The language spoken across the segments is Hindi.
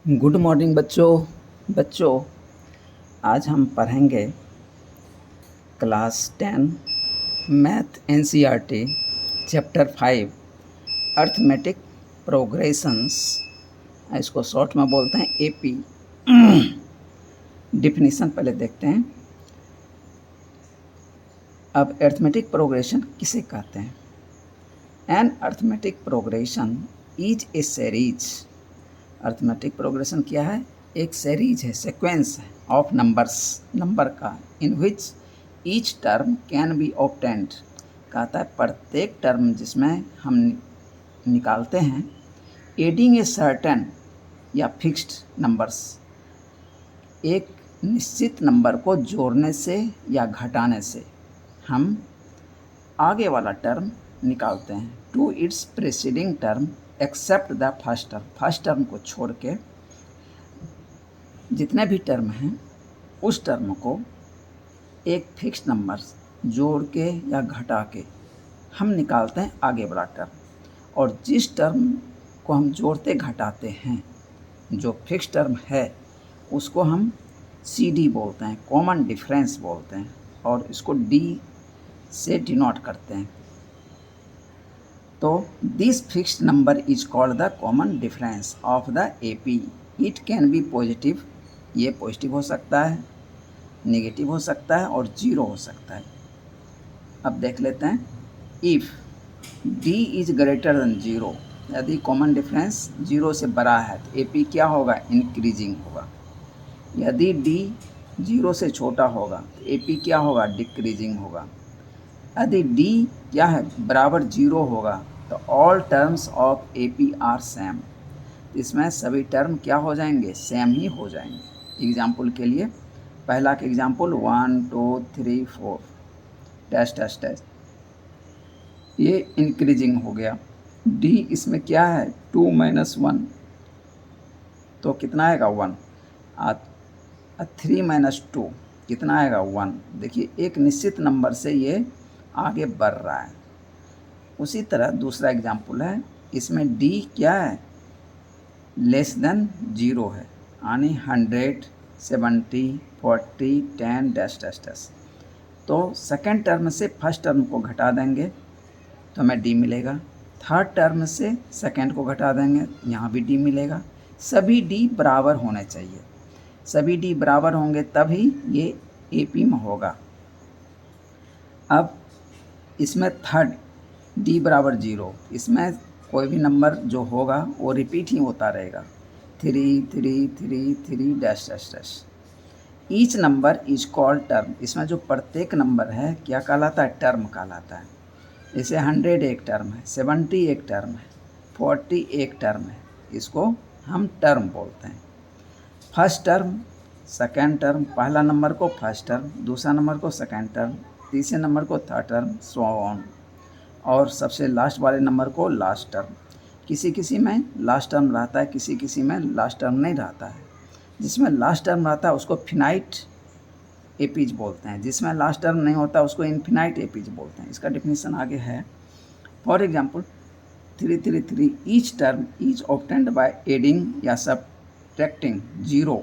गुड मॉर्निंग बच्चों। आज हम पढ़ेंगे class 10 math NCERT chapter 5 arithmetic progressions. इसको शॉर्ट में बोलते हैं एपी। डिफिनीशन पहले देखते हैं। अब अर्थमेटिक प्रोग्रेशन किसे कहते हैं? An arithmetic progression is a series. Arithmetic progression क्या है? एक सीरीज है, सीक्वेंस है ऑफ नंबर्स, नंबर का, in which each term can be obtained. कहता है प्रत्येक टर्म जिसमें हम निकालते हैं एडिंग ए सर्टेन या फिक्स्ड नंबर्स, एक निश्चित नंबर को जोड़ने से या घटाने से हम आगे वाला टर्म निकालते हैं। To its preceding term except the first term. First term को छोड़ के जितने भी टर्म हैं उस टर्म को एक फिक्स नंबर जोड़ के या घटा के हम निकालते हैं आगे वाला टर्म। और जिस टर्म को हम जोड़ते घटाते हैं जो फिक्स टर्म है उसको हम CD बोलते हैं, कॉमन डिफरेंस बोलते हैं, और इसको D से डिनोट करते हैं। तो this fixed number is called the common difference of the AP। It can be positive, ये पॉजिटिव हो सकता है, नेगेटिव हो सकता है और जीरो हो सकता है। अब देख लेते हैं। If D is greater than zero, यदि कॉमन डिफरेंस जीरो से बड़ा है तो AP क्या होगा? इंक्रीजिंग होगा। यदि D जीरो से छोटा होगा तो AP क्या होगा? डिक्रीजिंग होगा। यदि D क्या है? बराबर जीरो होगा तो all terms of AP are same. इसमें सभी टर्म क्या हो जाएंगे? सेम ही हो जाएंगे। एग्जाम्पल के लिए पहला का एग्जाम्पल 1 2 3 4 डैश डैश डैश, ये इंक्रीजिंग हो गया। D इसमें क्या है? 2 - 1 तो कितना आएगा? 1। 3 - 2 कितना आएगा? 1। देखिए एक निश्चित नंबर से ये आगे बढ़ रहा है। उसी तरह दूसरा एग्जाम्पल है, इसमें D क्या है? लेस देन जीरो है, यानी 100 70 40 10 डैश डैश डैश। तो सेकेंड टर्म से फर्स्ट टर्म को घटा देंगे तो हमें D मिलेगा। थर्ड टर्म से सेकेंड को घटा देंगे, यहाँ भी D मिलेगा। सभी D बराबर होने चाहिए, सभी D बराबर होंगे तभी ये AP में होगा। अब इसमें थर्ड D बराबर जीरो, इसमें कोई भी नंबर जो होगा वो रिपीट ही होता रहेगा। 3 3 3 3 dash dash dash. Each number is called term. इसमें जो प्रत्येक नंबर है क्या कहलाता है? टर्म कहलाता है। जैसे 100 एक टर्म है, 70 एक टर्म है, 40 एक टर्म है, इसको हम टर्म बोलते हैं। फर्स्ट टर्म, सेकेंड टर्म, पहला नंबर को फर्स्ट टर्म, दूसरा नंबर को सेकेंड टर्म, तीसरे नंबर को थर्ड टर्म, सो ऑन, और सबसे लास्ट वाले नंबर को लास्ट टर्म। किसी किसी में लास्ट टर्म रहता है, किसी किसी में लास्ट टर्म नहीं रहता है। जिसमें लास्ट टर्म रहता है उसको फिनाइट एपीज बोलते हैं, जिसमें लास्ट टर्म नहीं होता उसको इनफिनाइट एपीज बोलते हैं। इसका डेफिनेशन आगे है। For example 333, each term is obtained by adding या subtracting zero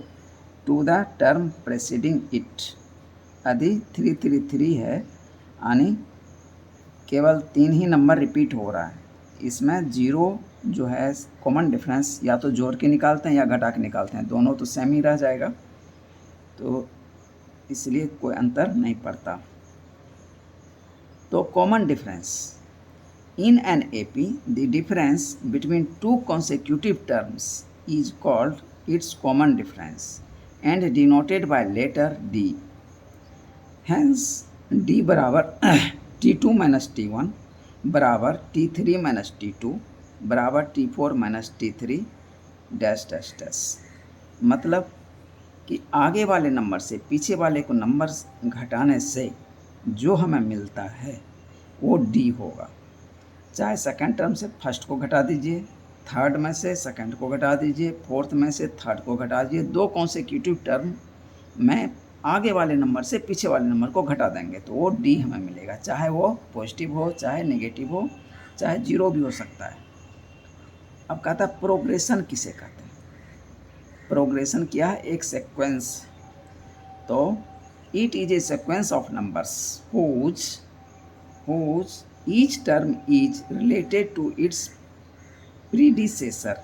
to the term preceding it. यदि 333 है यानी केवल 3 ही नंबर रिपीट हो रहा है, इसमें जीरो जो है कॉमन डिफरेंस या तो जोड़ के निकालते हैं या घटा के निकालते हैं, दोनों तो सेम ही रह जाएगा, तो इसलिए कोई अंतर नहीं पड़ता। तो common difference in an AP, the difference between two consecutive terms is called its common difference and denoted by letter D. Hence D बराबर T2 - T1 बराबर T3 - T2 बराबर T4 - T3 dash dash dash. मतलब कि आगे वाले नंबर से पीछे वाले को नंबर घटाने से जो हमें मिलता है वो D होगा। चाहे सेकंड टर्म से फर्स्ट को घटा दीजिए, थर्ड में से सेकंड को घटा दीजिए, फोर्थ में से थर्ड को घटा दीजिए, दो कॉन्सेक्यूटिव टर्म में आगे वाले नंबर से पीछे वाले नंबर को घटा देंगे तो वो D हमें मिलेगा, चाहे वो पॉजिटिव हो, चाहे नेगेटिव हो, चाहे जीरो भी हो सकता है। अब कहता है प्रोग्रेशन किसे कहते हैं? प्रोग्रेशन क्या है, एक सीक्वेंस। तो it is a sequence of numbers whose each term is related to its predecessor।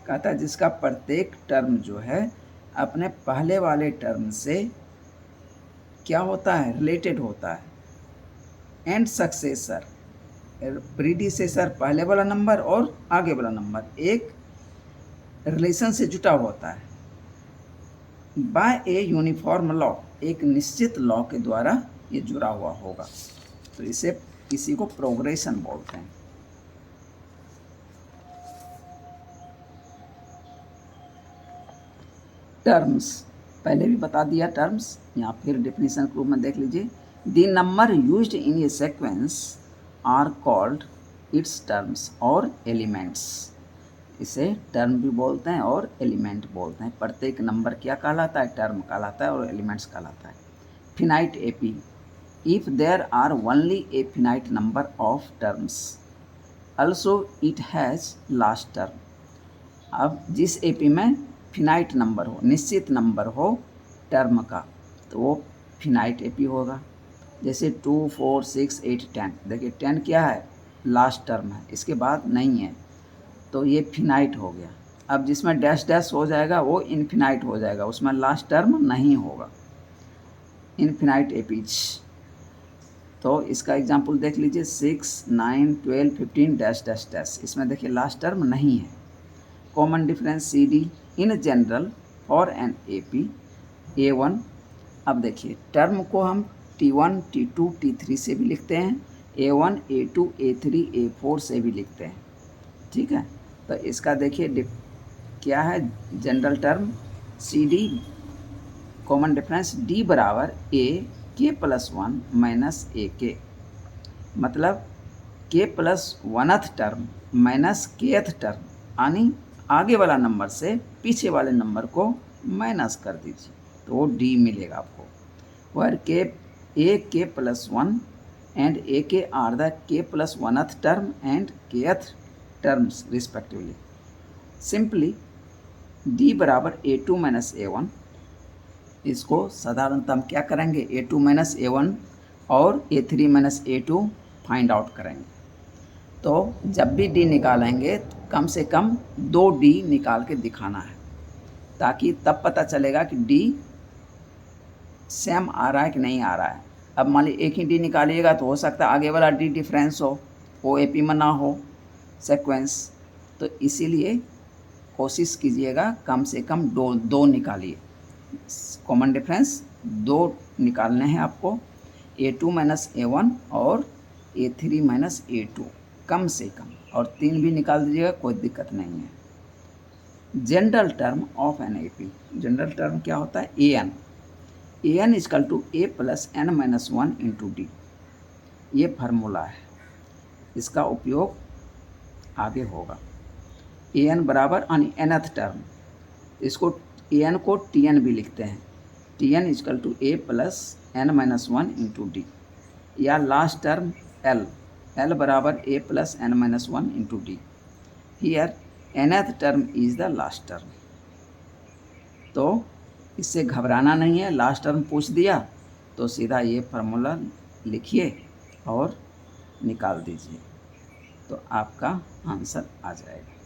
कहता है जिसका प्रत्येक टर्म जो है अपने पहले वाले टर्म से क्या होता है, रिलेटेड होता है। एंड सक्सेसर, प्रीडिसेसर पहले वाला नंबर और आगे वाला नंबर एक रिलेशन से जुटा होता है। बाय ए यूनिफॉर्म लॉ, एक निश्चित लॉ के द्वारा ये जुड़ा हुआ होगा। तो इसी को प्रोग्रेशन बोलते हैं। टर्म्स पहले भी बता दिया टर्म्स, यहाँ फिर डेफिनेशन के रूप में देख लीजिए। The number used in a sequence are called its terms और एलिमेंट्स। इसे टर्म भी बोलते हैं और एलिमेंट बोलते हैं। प्रत्येक नंबर क्या कहलाता है, टर्म कहलाता है और एलिमेंट्स कहलाता है। Finite AP, if there are only a finite number of terms also it has last term. अब जिस एपी में फिनाइट नंबर हो, निश्चित नंबर हो टर्म का, तो वो फिनाइट एपी होगा। जैसे 2, 4, 6, 8, 10, देखिए 10 क्या है, लास्ट टर्म है, इसके बाद नहीं है, तो ये फिनाइट हो गया। अब जिसमें डैश डैश हो जाएगा वो इनफिनाइट हो जाएगा, उसमें लास्ट टर्म नहीं होगा, इनफिनाइट एपीज। तो इसका एग्जाम्पल देख लीजिए 6, 9, 12, 15 डैश डैश डैश, इसमें देखिए लास्ट टर्म नहीं है। Common difference C D in general for an A P A1। अब देखिए टर्म को हम T1, T2, T3 से भी लिखते हैं, A1, A2, A3, A4 से भी लिखते हैं, ठीक है। तो इसका देखिए क्या है, general term C D, common difference D बराबर A K+1 माइनस AK, मतलब K+1th term minus Kth term, यानी आगे वाला नंबर से पीछे वाले नंबर को माइनस कर दीजिए तो वो D मिलेगा आपको। where K+1 and AK are the K+1th term and Kth terms respectively। Simply D बराबर A2 माइनस A1, इसको साधारणतः हम क्या करेंगे, A2 माइनस A1 और A3 minus A2 find out करेंगे। तो जब भी D निकालेंगे तो कम से कम 2 D निकाल के दिखाना है, ताकि तब पता चलेगा कि D सेम आ रहा है कि नहीं आ रहा है। अब मान लीजिए एक ही D निकालिएगा तो हो सकता है आगे वाला D डिफरेंस हो, वो AP में ना हो सीक्वेंस, तो इसीलिए कोशिश कीजिएगा कम से कम दो निकालिए। कॉमन डिफरेंस 2 निकालने हैं आपको, A2 माइनस A1 और A3 माइनस A2 कम से कम, और 3 भी निकाल दीजिएगा, कोई दिक्कत नहीं है। General term of an AP, general term क्या होता है, an equal to A plus n minus 1 into d, ये फार्मूला है, इसका उपयोग आगे होगा। an बराबर यानी nth टर्म, इसको an को tn भी लिखते हैं, tn equal to A plus n minus 1 into d, या लास्ट टर्म l बराबर A plus n minus 1 into d. Here nth term is the last term. तो इससे घबराना नहीं है, लास्ट टर्म पूछ दिया तो सीधा ये फार्मूला लिखिए और निकाल दीजिए, तो आपका आंसर आ जाएगा।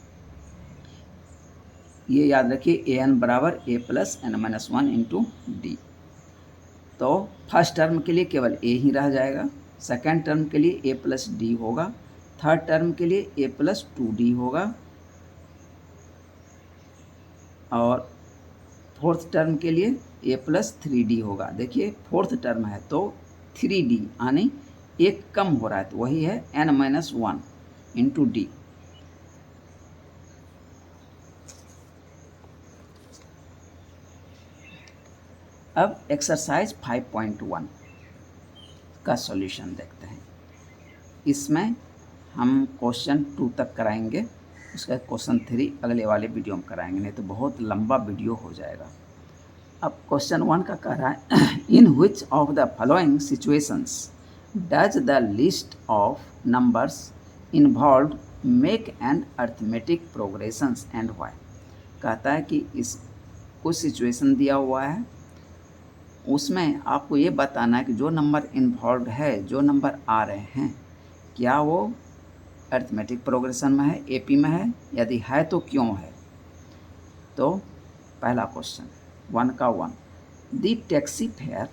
ये याद रखिए an बराबर A plus n minus 1 into d. तो फर्स्ट टर्म के लिए केवल A ही रह जाएगा, सेकेंड टर्म के लिए A प्लस डी होगा, थर्ड टर्म के लिए A प्लस 2D होगा, और फोर्थ टर्म के लिए A प्लस 3D होगा। देखिए फोर्थ टर्म है तो 3D यानी एक कम हो रहा है, तो वही है n माइनस 1 इंटू डी। अब एक्सरसाइज 5.1 का सॉल्यूशन देखते हैं। इसमें हम क्वेश्चन 2 तक कराएंगे, उसका क्वेश्चन 3 अगले वाले वीडियो में कराएंगे, नहीं तो बहुत लंबा वीडियो हो जाएगा। अब क्वेश्चन 1 का कह रहा है, in which of the following situations does the list of numbers involve make an arithmetic progressions and why. कहता है कि इस कुछ सिचुएशन दिया हुआ है, उसमें आपको ये बताना है कि जो नंबर इन्वॉल्व है, जो नंबर आ रहे हैं, क्या वो अरिथमेटिक प्रोग्रेशन में है, एपी में है, यदि है तो क्यों है। तो पहला क्वेश्चन 1 का 1, the taxi fare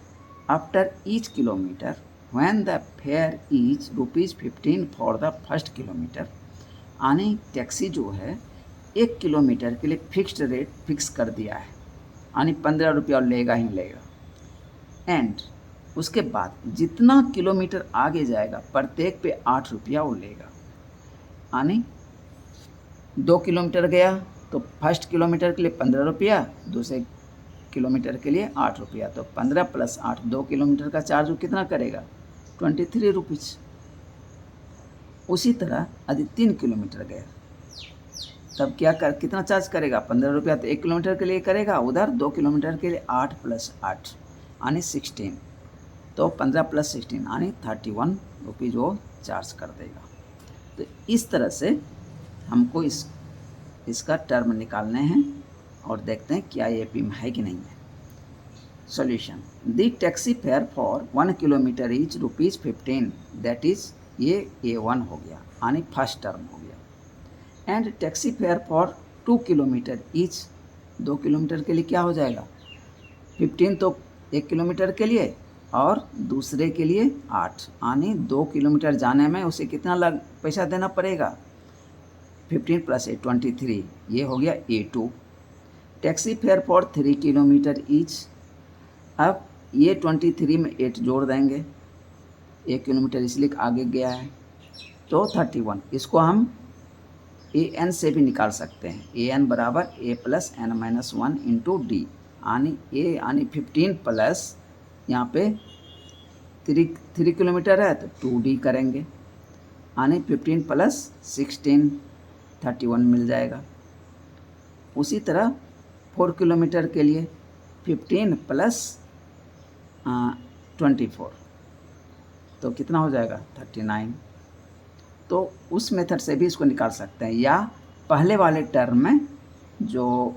after each kilometre when the fair is ₹15 for the first kilometre. यानी टैक्सी जो है 1 किलोमीटर के लिए फिक्स्ड रेट फिक्स कर दिया है, यानी 15 रुपया लेगा ही लेगा। एंड उसके बाद जितना किलोमीटर आगे जाएगा प्रत्येक पे 8 रुपया वो लेगा। यानी 2 किलोमीटर गया तो फर्स्ट किलोमीटर के लिए 15 रुपया, दूसरे किलोमीटर के लिए 8 रुपया, तो 15 + 8 2 किलोमीटर का चार्ज वो कितना करेगा, 23 रुपीज़। उसी तरह यदि 3 किलोमीटर गया तब कितना चार्ज करेगा, 15 रुपया तो 1 किलोमीटर के लिए करेगा, उधर 2 किलोमीटर के लिए 8 + 8 यानी 16, तो 15 + 16 यानी 31 रुपीज़ वो चार्ज कर देगा। तो इस तरह से हमको इसका टर्म निकालने हैं और देखते हैं क्या ये एपी में है कि नहीं है। Solution, the taxi fare for 1 kilometre is ₹15, that is ये A1 हो गया, यानी फर्स्ट टर्म हो गया। And taxi fare for 2 kilometre is, 2 kilometre के लिए क्या हो जाएगा, 15 तो 1 किलोमीटर के लिए और दूसरे के लिए 8, यानी 2 किलोमीटर जाने में उसे कितना पैसा देना पड़ेगा, 15 + 8 23, ये हो गया A2। Taxi fare for 3 kilometre etch, अब ये 23 में 8 जोड़ देंगे, 1 किलोमीटर इसलिए आगे गया है, तो 31। इसको हम AN से भी निकाल सकते हैं, AN बराबर A + n - 1 × D, यानी 15 प्लस यहाँ पे 3 किलोमीटर है तो 2D करेंगे, यानी 15 + 16 31 मिल जाएगा। उसी तरह 4 किलोमीटर के लिए 15 + 24 तो कितना हो जाएगा, 39। तो उस मेथड से भी इसको निकाल सकते हैं, या पहले वाले टर्म में जो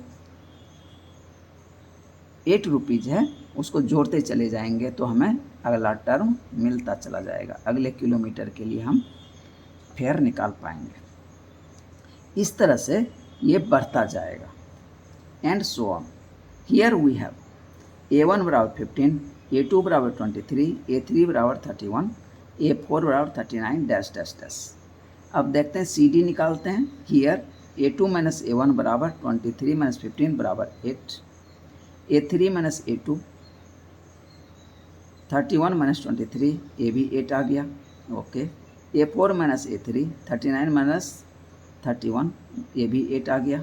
8 रुपीज़ है उसको जोड़ते चले जाएंगे तो हमें अगला टर्म मिलता चला जाएगा, अगले किलोमीटर के लिए हम फेयर निकाल पाएंगे। इस तरह से ये बढ़ता जाएगा। And so on. Here we have A1 बराबर 15, A2 बराबर 23, A3 बराबर 31, A4 बराबर 39 डैश डैश डैश। अब देखते हैं CD निकालते हैं। हियर A2 - A1 बराबर 23 - 15 बराबर 8, A3 - A2 31 - 23, ये भी 8 आ गया, ओके। A4 - A3 39 - 31, ये भी 8 आ गया।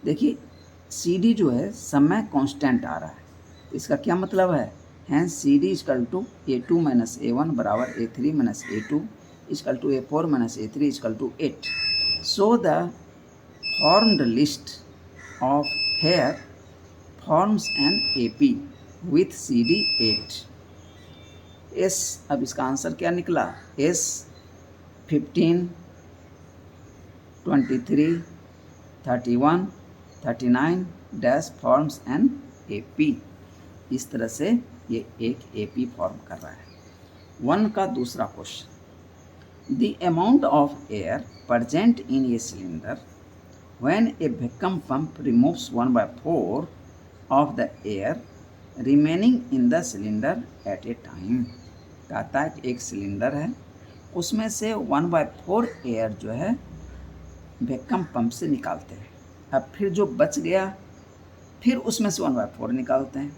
देखिए CD जो है समय कांस्टेंट आ रहा है, इसका क्या मतलब है, हैंस CD = A2 - A1 बराबर A3 - A2 = A4 - A3 = 8। So the formed list of fair forms an AP with CD 8। S, अब इसका आंसर क्या निकला, S 15 23 31 39 dash forms an AP। इस तरह से ये एक AP फॉर्म कर रहा है। 1 का दूसरा question, the amount of air present in a cylinder when A vacuum pump removes 1/4 of the air remaining in the cylinder eight A time. कहता है कि एक सिलेंडर है, उसमें से 1/4 एयर जो है वैक्यूम पंप से निकालते हैं, अब फिर जो बच गया फिर उसमें से 1/4 निकालते हैं।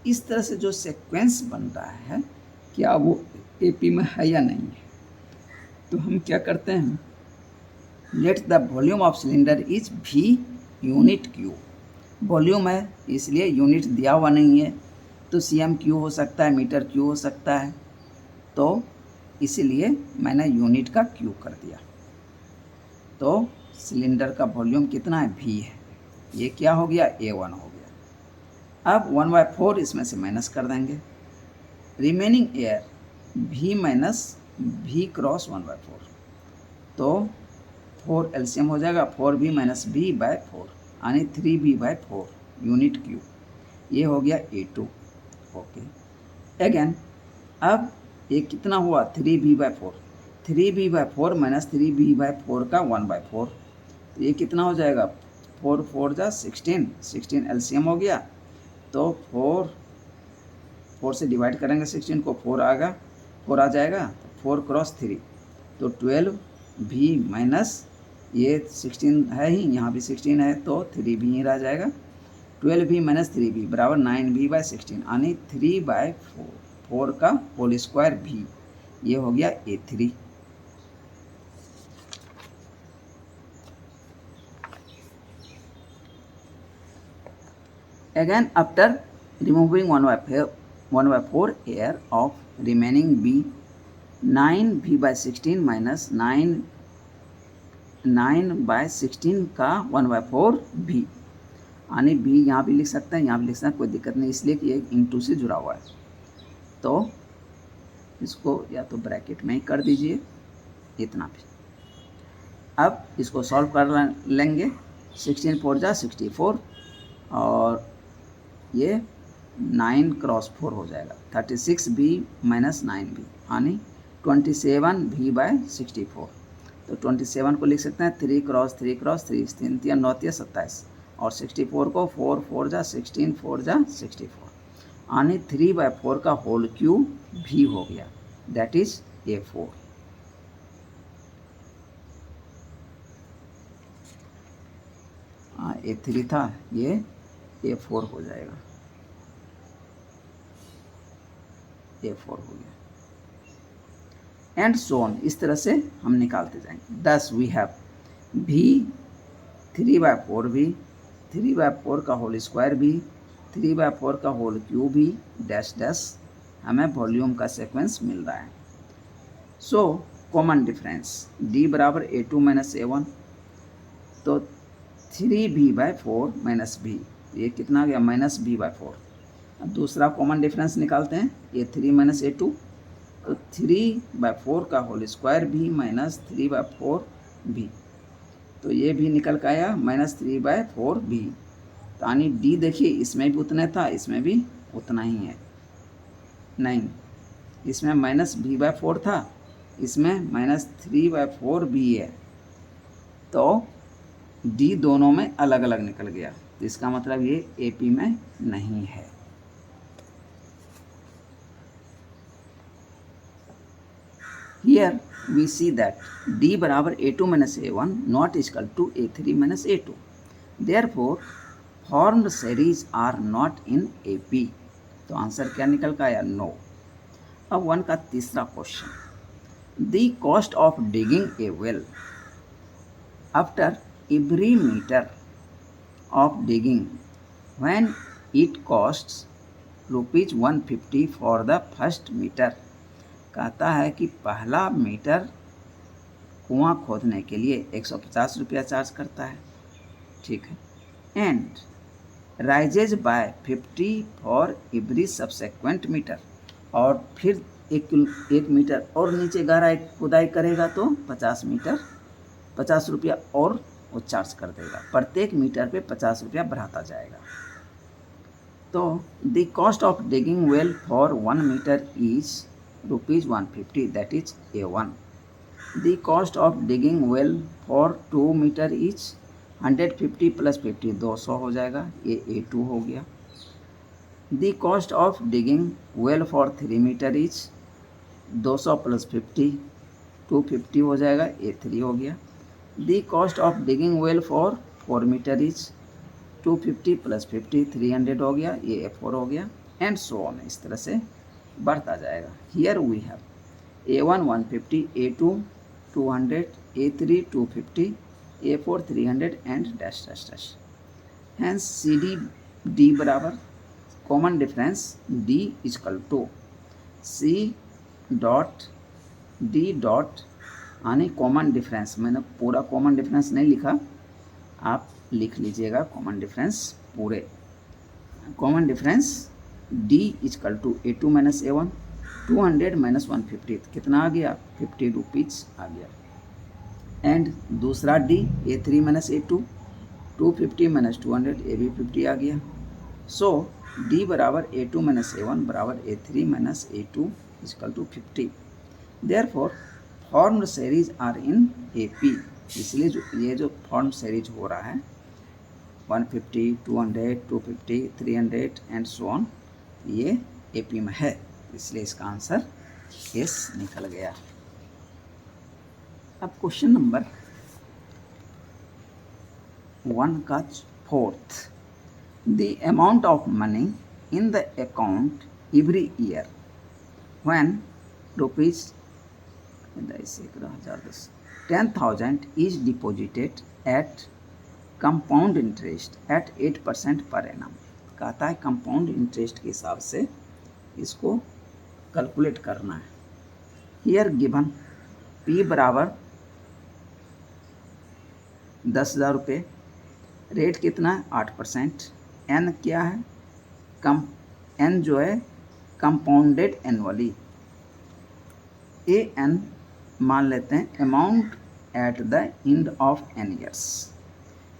इस तरह से जो सीक्वेंस बन रहा है क्या वो AP में है या नहीं है। तो हम क्या करते हैं, let the volume of cylinder is V unit Q। Volume है इसलिए यूनिट दिया हुआ नहीं है, तो cm3 हो सकता है, मीटर क्यू हो सकता है, तो इसीलिए मैंने यूनिट का Q कर दिया। तो सिलेंडर का वॉल्यूम कितना है, V है, ये क्या हो गया, A1 हो गया। अब 1/4 इसमें से माइनस कर देंगे, remaining air V - V cross 1/4, तो 4 LCM हो जाएगा, 4V - V/4 यानी 3V/4 यूनिट Q। ये हो गया A2। ओके, अगेन अब ये कितना हुआ 3b/4, 3b/4 माइनस 3b/4 का 1/4, तो ये कितना हो जाएगा 4 4 जा 16, 16 एलसीएम हो गया, तो 4 से डिवाइड करेंगे 16 को, 4 आ जाएगा, तो 4 क्रॉस 3, तो 12b माइनस ये 16 है ही, यहाँ भी 16 है तो 3b ही रह जाएगा, 12b माइनस 3b बराबर 9b/16 यानी 3/4 का होल स्क्वायर भी, ये हो गया A3। Again after removing 1/4 here of remaining b, 9b/16 minus 9/16 का 1/4 b, यानी b यहाँ भी लिख सकते हैं, यहाँ भी लिख सकते हैं, कोई दिक्कत नहीं, इसलिए कि ये इंटू से जुड़ा हुआ है, तो इसको या तो ब्रैकेट में ही कर दीजिए इतना भी। अब इसको सॉल्व कर लेंगे, 16 4 जा 64 और ये 9 क्रॉस 4 हो जाएगा, 36b माइनस 9b यानी 27b/64, तो 27 को लिख सकते हैं 3 क्रॉस 3 क्रॉस 3, 3 3 9 3 27, और 64 को 4 4 जा 16 4 जा 64 यानी 3/4 का होल क्यूब भी हो गया, दैट इज A4। A3 था, ये A4 हो जाएगा, A4 हो गया, एंड सो ऑन, इस तरह से हम निकालते जाएंगे। दस वी हैव भी 3/4 भी, 3/4 का होल स्क्वायर भी, 3/4 का होल क्यूब भी, डैश डैश, हमें वॉल्यूम का सीक्वेंस मिल रहा है। सो कॉमन डिफरेंस D बराबर A2 माइनस A1, तो 3b/4 माइनस b, ये कितना आ गया -b/4। अब दूसरा कॉमन डिफरेंस निकालते हैं, A3 माइनस A2, तो 3/4 का होल स्क्वायर भी माइनस 3/4 भी, तो ये भी निकल के आया -3/4 भी, तो यानी D देखिए इसमें भी उतना था, इसमें भी उतना ही है, नहीं इसमें -b/4 था, इसमें -3/4 भी है, तो D दोनों में अलग अलग निकल गया, तो इसका मतलब ये AP में नहीं है। Here we see that D बराबर A2 minus A1 not equal to A3 minus A2, therefore formed series are not in AP, तो आंसर क्या निकल का आया, नो। अब 1 का तीसरा question, The cost of digging a well after every meter of digging when it costs ₹150 for the first meter, कहता है कि पहला मीटर कुआं खोदने के लिए 150 रुपया चार्ज करता है, ठीक है, and rises by 50 for every subsequent metre, और फिर एक मीटर और नीचे गहराई खुदाई करेगा तो 50 रुपया और वो चार्ज कर देगा, प्रत्येक मीटर पे 50 रुपया बढ़ाता जाएगा। तो the cost of digging well for 1 metre is ₹150, that is A1। The cost of digging well for 2 metre is 150 + 50 200 हो जाएगा, ये A2 हो गया। The cost of digging well for 3 metre is 200 + 50 250 हो जाएगा, A3 हो गया। The cost of digging well for 4 metre is 250 + 50 300 हो गया, ये A4 हो गया, एंड सो ऑन, इस तरह से बढ़ता जाएगा। Here we have A1 150, A2 200, A3 250, A4 300 and dash dash dash. Hence CD बराबर common difference D equal to C dot D dot, यानी कॉमन डिफरेंस, मैंने पूरा कॉमन डिफरेंस नहीं लिखा, आप लिख लीजिएगा कॉमन डिफरेंस पूरे। Common difference D equal to A2 minus A1, 200 minus 150 कितना आ गया, 50 रुपीज़ आ गया, एंड दूसरा D A3 minus A2, 250 minus 200, ये भी 50 आ गया। सो डी बराबर A2 माइनस A1 बराबर A3 minus A2 equal to 50। Therefore formed series are in AP। इसलिए जो फॉर्म सीरीज हो रहा है 150, 200, 250, 300 एंड सो ऑन, ये AP में है, इसलिए इसका आंसर एस निकल गया। अब क्वेश्चन नंबर 1 का 4th, the amount of money in the account every year when rupees 10,000 is deposited at compound interest at 8% per annum। कहता है कंपाउंड इंटरेस्ट के हिसाब से इसको कैलकुलेट करना है। हियर गिवन P बराबर 10,000 रुपये, रेट कितना है 8%, एन क्या है एन जो है कंपाउंडेड एनुअली, ए एन मान लेते हैं amount at the end of n years,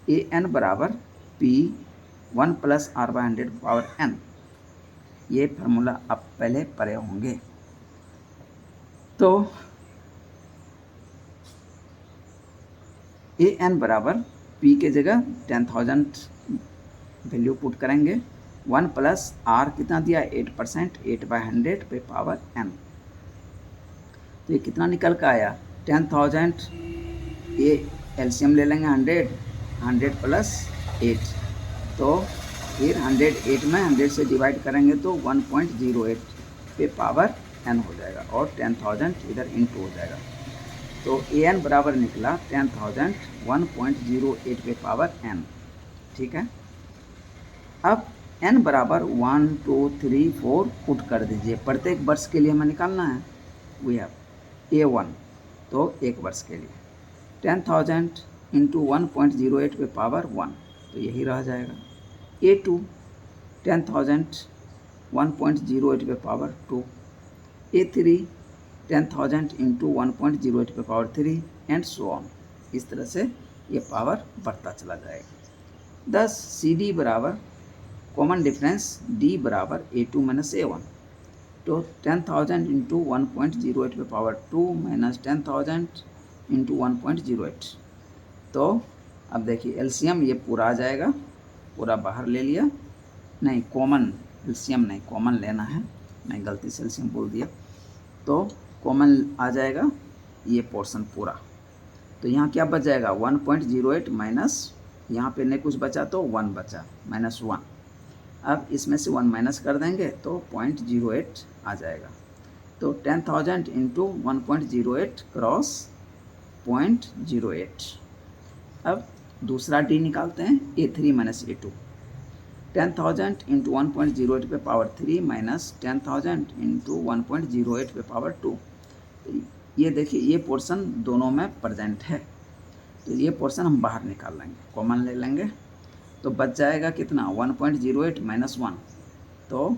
a n बराबर P 1 + R/100 पावर n। ये फार्मूला आप पहले पढ़े होंगे। तो ए एन बराबर P के जगह 10,000 वैल्यू पुट करेंगे, 1 + R कितना दिया 8%, 8/100 पे पावर n। तो ये कितना निकल का आया 10,000, ये एलसीएम ले लेंगे 100 + 8, तो फिर 108 में 100 से डिवाइड करेंगे तो 1.08 पे पावर n हो जाएगा और 10,000 इधर इंटू हो जाएगा। तो ए एन बराबर निकला 10,000 1.08 पे पावर n। ठीक है, अब n बराबर 1, 2, 3, 4 पुट कर दीजिए। प्रत्येक वर्ष के लिए हमें निकालना है। वी हैव A1, तो एक वर्ष के लिए 10,000 इंटू 1.08 पे पावर 1, तो यही रह जाएगा। A2 10,000 1.08 पे पावर 2, A3 10,000 इंटू 1.08 पे पावर 3 एंड सो ऑन। इस तरह से ये पावर बढ़ता चला जाएगा। 10 CD बराबर कॉमन डिफरेंस D बराबर A2 माइनस A1, तो 10,000 इंटू 1.08 पे पावर 2 माइनस 10,000 इंटू 1.08। तो अब देखिए एलसीएम ये पूरा आ जाएगा, पूरा बाहर ले लिया, नहीं कॉमन एलसीएम नहीं, कॉमन लेना है, मैं गलती से एलसीएम बोल दिया, तो कॉमन आ जाएगा ये पोर्शन पूरा। तो यहाँ क्या बच जाएगा 1.08 माइनस, यहाँ पे नहीं कुछ बचा तो 1 बचा, -1। अब इसमें से 1 माइनस कर देंगे तो 0.08 आ जाएगा। तो 10,000 इंटू 1.08 क्रॉस 0.08। अब दूसरा D निकालते हैं, A3 माइनस A2, 10,000 इंटू 1.08 पे पावर 3 माइनस 10,000 इंटू 1.08 पे पावर 2। ये देखिए ये पोर्शन दोनों में प्रेजेंट है, तो ये पोर्शन हम बाहर निकाल लेंगे, कॉमन ले लेंगे, तो बच जाएगा कितना 1.08 माइनस 1, तो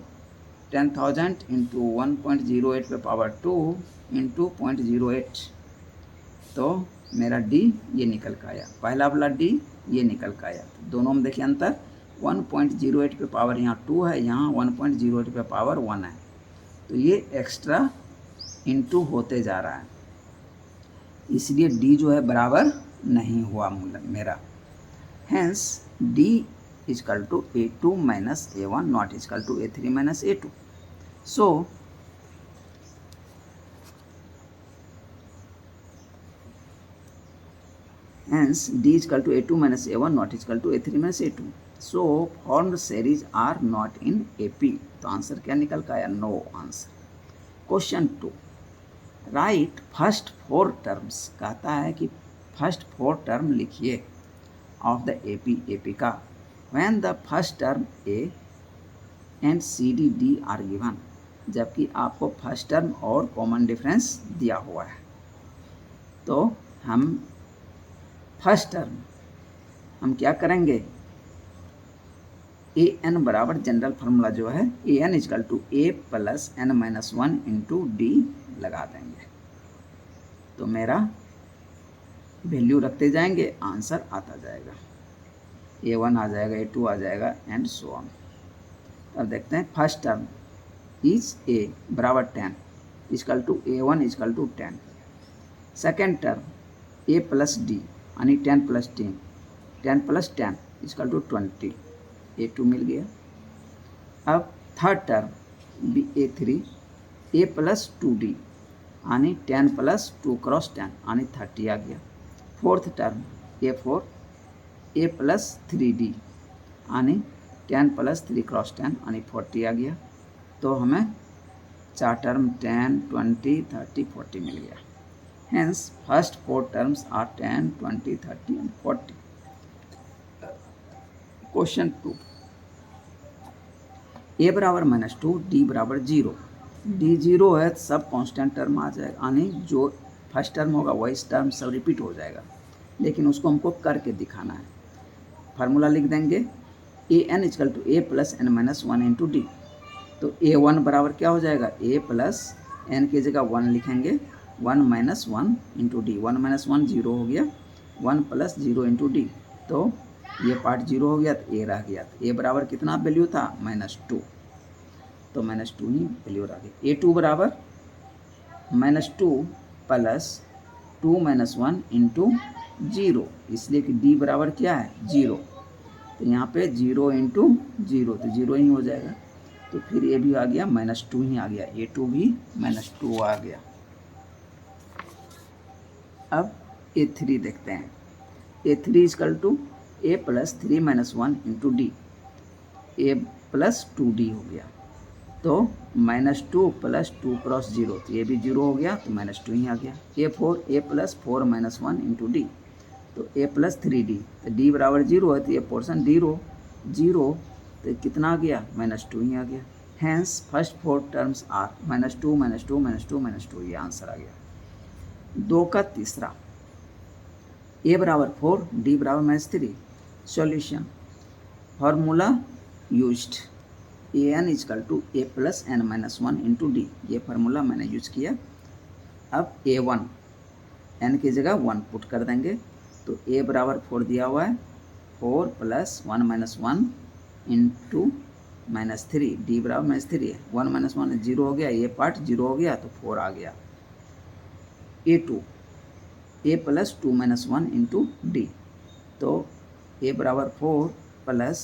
10,000 इंटू 1.08 पे पावर 2 इंटू 0.08, तो मेरा D ये निकल कर आया, पहला वाला D ये निकल कर आया। दोनों में देखिए अंतर, 1.08 पे पावर यहाँ 2 है, यहाँ 1.08 पे पावर 1 है, तो ये एक्स्ट्रा इंटू होते जा रहा है, इसलिए D जो है बराबर नहीं हुआ मेरा। Hence D equal to A2 minus A1 not equal to A3 minus A2। So hence D is equal to A2 minus A1 not equal to A3 minus A2। So formed series are not in AP। तो आंसर क्या निकल का आया, no answer. Question 2, write first 4 terms, कहता है कि फर्स्ट 4 टर्म लिखिए ऑफ द AP का, when the first term A and CD D are given, जबकि आपको फर्स्ट टर्म और कॉमन डिफरेंस दिया हुआ है। तो हम फर्स्ट टर्म हम क्या करेंगे, ए एन बराबर जनरल फार्मूला जो है a n equal to a plus n minus 1 into d लगा देंगे, तो मेरा वैल्यू रखते जाएंगे, आंसर आता जाएगा, A1 आ जाएगा, A2 आ जाएगा एंड सो ऑन। अब देखते हैं फर्स्ट टर्म इज ए बराबर 10 equal to A1 equal to 10। Second term a plus d यानी 10 plus 10 10 plus 10 equal to 20 A2 मिल गया। अब third term be A3 a plus 2D यानी 10 प्लस 2 क्रॉस 10 यानी 30 आ गया। फोर्थ टर्म A4 ए प्लस 3D यानी 10 प्लस 3 क्रॉस 10 यानी 40 आ गया। तो हमें चार टर्म 10, 20, 30, 40 मिल गया। Hence, first four terms are 10, 20, 30 and 40. Question 2. A बराबर -2, D बराबर 0। D 0 है तो सब कांस्टेंट टर्म आ जाएगा, यानी जो फर्स्ट टर्म होगा वही टर्म सब रिपीट हो जाएगा, लेकिन उसको हमको करके दिखाना है। फार्मूला लिख देंगे an equal to a plus n minus 1 into d. तो A1 बराबर क्या हो जाएगा, a प्लस n की जगह 1 लिखेंगे, 1 माइनस 1 इंटू डी। 1 माइनस 1 0 हो गया, 1 प्लस 0 इंटू डी। तो ये पार्ट 0 हो गया तो a रह गया। तो a बराबर कितना वैल्यू था, -2। तो -2 ही वैल्यू रह गई। A2 बराबर -2 प्लस 2 माइनस 1 इंटू 0, इसलिए कि d बराबर क्या है, 0। तो यहाँ पे 0 इंटू 0 तो 0 ही हो जाएगा। तो फिर ये भी आ गया -2 ही आ गया, A2 भी -2 आ गया। अब A3 देखते हैं। A3 equal to a plus 3 minus 1 into d. A plus 2D हो गया। तो -2 प्लस 2 क्रॉस 0, तो ये भी 0 हो गया, तो -2 ही आ गया। A4 a plus 4 minus 1 into d. तो a प्लस 3D, तो d बराबर 0 है, तो ये पोर्सन 0 तो कितना आ गया, -2 ही आ गया। Hence first four terms are -2 -2 -2 -2, ये आंसर आ गया। 2 का तीसरा, a बराबर 4, d बराबर -3। Solution formula used an equal to a plus n minus 1 into d. ये फार्मूला मैंने यूज किया। अब A1 n की जगह 1 पुट कर देंगे, तो a बराबर 4 दिया हुआ है, 4 प्लस 1 माइनस 1 इंटू -3, डी बराबर -3 है। 1 माइनस 1 0 हो गया, ये पार्ट 0 हो गया, तो 4 आ गया। A2 a plus 2 minus 1 into d. तो a बराबर 4 प्लस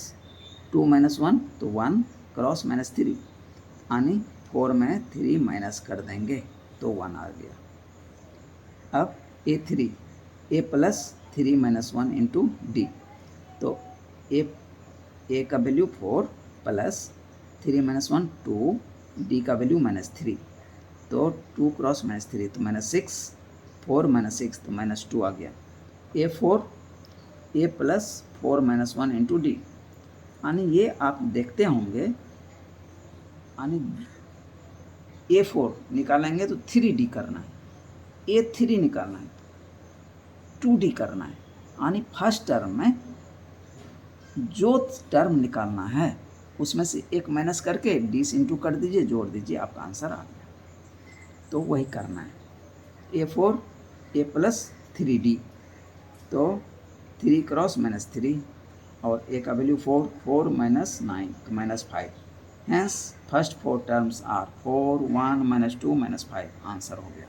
2 माइनस 1, तो 1 क्रॉस -3 यानी 4 में 3 माइनस कर देंगे, तो 1 आ गया। अब A3 a plus 3 minus 1 into d. तो a का वैल्यू 4 प्लस 3 माइनस 1 2, डी का वैल्यू -3, तो 2 क्रॉस -3 तो -6, 4 -6 तो -2 आ गया। A4 a plus 4 minus 1 into D, यानी ये आप देखते होंगे, यानी A4 निकालेंगे तो 3D करना है, A3 निकालना है 2D करना है, यानी फर्स्ट टर्म में जो टर्म निकालना है उसमें से एक माइनस करके डी से इंटू कर दीजिए, जोड़ दीजिए, आपका आंसर आ गया। तो वही करना है। A4 a प्लस 3D, तो 3 क्रॉस -3 और a का वैल्यू 4, 4 माइनस 9 तो -5। Hence first four terms are 4, 1, -2, -5, answer हो गया।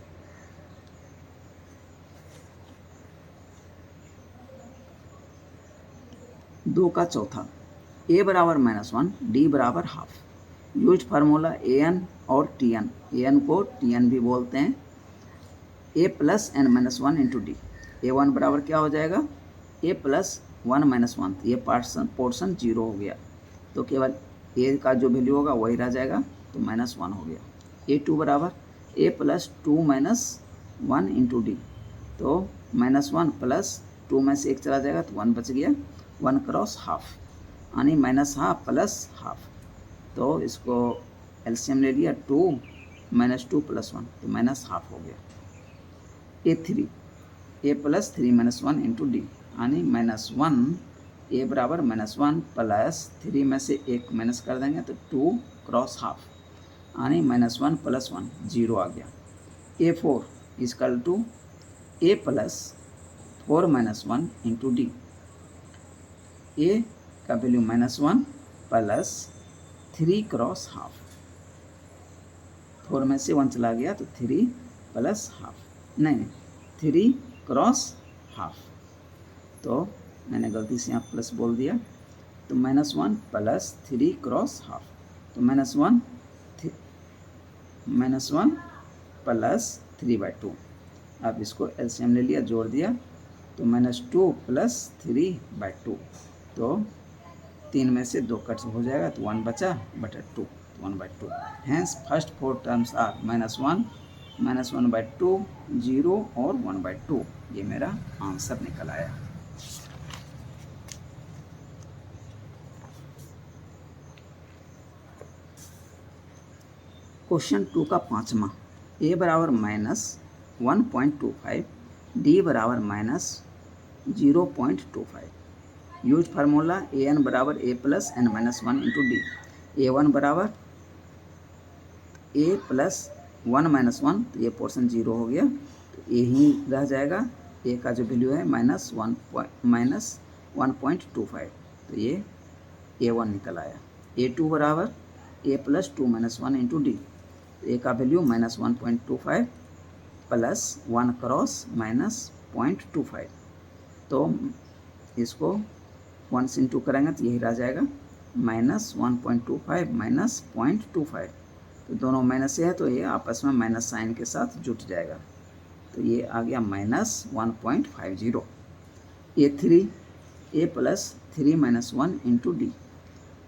दो का चौथा, a बराबर -1, d बराबर हाफ। यूज फार्मूला an और tn, an को tn भी बोलते हैं। a plus n minus 1 into D. A1 बराबर क्या हो जाएगा, a प्लस 1 माइनस 1, तो ये पोर्सन 0 हो गया, तो केवल a का जो वैल्यू होगा वही रह जाएगा, तो -1 हो गया। A2 बराबर a plus 2 minus 1 into d. तो -1 प्लस 2 में से 1 चला जाएगा, तो 1 बच गया, 1 क्रॉस हाफ यानी -1/2 प्लस हाफ। तो इसको एलसीएम ले लिया, 2 -2 प्लस 1, तो -1/2 हो गया। A3 a plus 3 minus 1 into D, यानी -1, a बराबर -1 प्लस 3 में से 1 माइनस कर देंगे, तो 2 क्रॉस हाफ यानी -1 प्लस 1, 0 आ गया। A4 equal to a plus 4 minus 1 into d. a का वैल्यू -1 प्लस 3 क्रॉस हाफ, 4 में से 1 चला गया तो 3 प्लस हाफ, नहीं 3 क्रॉस हाफ, तो मैंने गलती से यहाँ प्लस बोल दिया, तो -1 प्लस 3 क्रॉस हाफ, तो -1 प्लस 3/2। अब इसको एलसीएम ले लिया, जोड़ दिया, तो -2 प्लस 3/2, तो 3 में से 2 कट हो जाएगा तो 1 बचा बटा 2, 1/2। हैंस फर्स्ट 4 टर्म्स आर -1, -1/2, 0 और 1/2। ये मेरा आंसर निकल आया। क्वेश्चन 2 का 5वां, a बराबर -1.25, d बराबर -0.25। यूज फार्मूला an बराबर a plus n minus 1 into D. a1 बराबर a प्लस 1 माइनस 1, तो ये पोर्शन 0 हो गया, तो a ही रह जाएगा। a का जो वैल्यू है -1.25, तो ये a1 निकल आया। a2 बराबर a plus 2 minus 1 into d. A का वैल्यू -1.25 प्लस 1 क्रॉस -0.25, तो इसको 1 से इंटू करेंगे तो यही रह जाएगा -1.25 माइनस 0.25, तो दोनों माइनस से है तो ये आपस में माइनस साइन के साथ जुट जाएगा, तो ये आ गया -1.50। a3 a plus 3 minus 1 into d,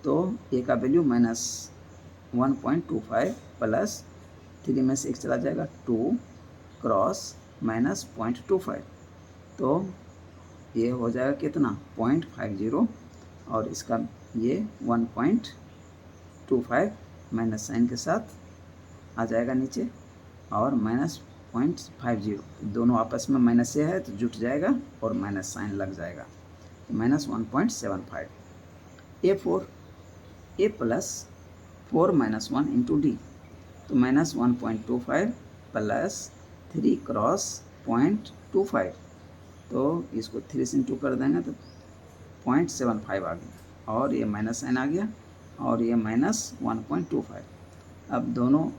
तो ए का वैल्यू -1.25 प्लस 3 में से 1 चला जाएगा 2 क्रॉस -0.25, तो ये हो जाएगा कितना 0.50, और इसका ये 1.25 माइनस साइन के साथ आ जाएगा नीचे, और -0.50, दोनों आपस में माइनस से है तो जुट जाएगा और माइनस साइन लग जाएगा, तो -1.75। a4 a plus 4 minus 1 into d, तो -1.25 प्लस 3 क्रॉस 0.25, तो इसको 3 से इंटू कर देंगे तो 0.75 आ गया, और ये माइनस साइन आ गया, और ये -1.25। अब दोनों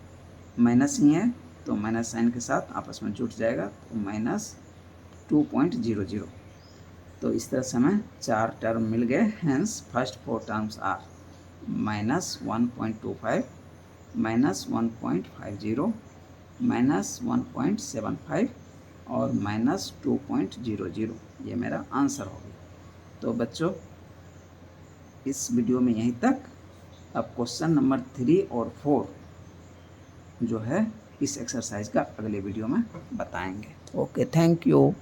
माइनस ही है तो माइनस साइन के साथ आपस में जुट जाएगा, तो -2.00। तो इस तरह से हमें 4 टर्म मिल गए। हैंस फर्स्ट 4 टर्म्स आर -1.25, -1.50, -1.75 और -2.00। ये मेरा आंसर हो गया। तो बच्चों इस वीडियो में यहीं तक। अब क्वेश्चन नंबर 3 और 4 जो है इस एक्सरसाइज का अगले वीडियो में बताएंगे। Okay, thank you.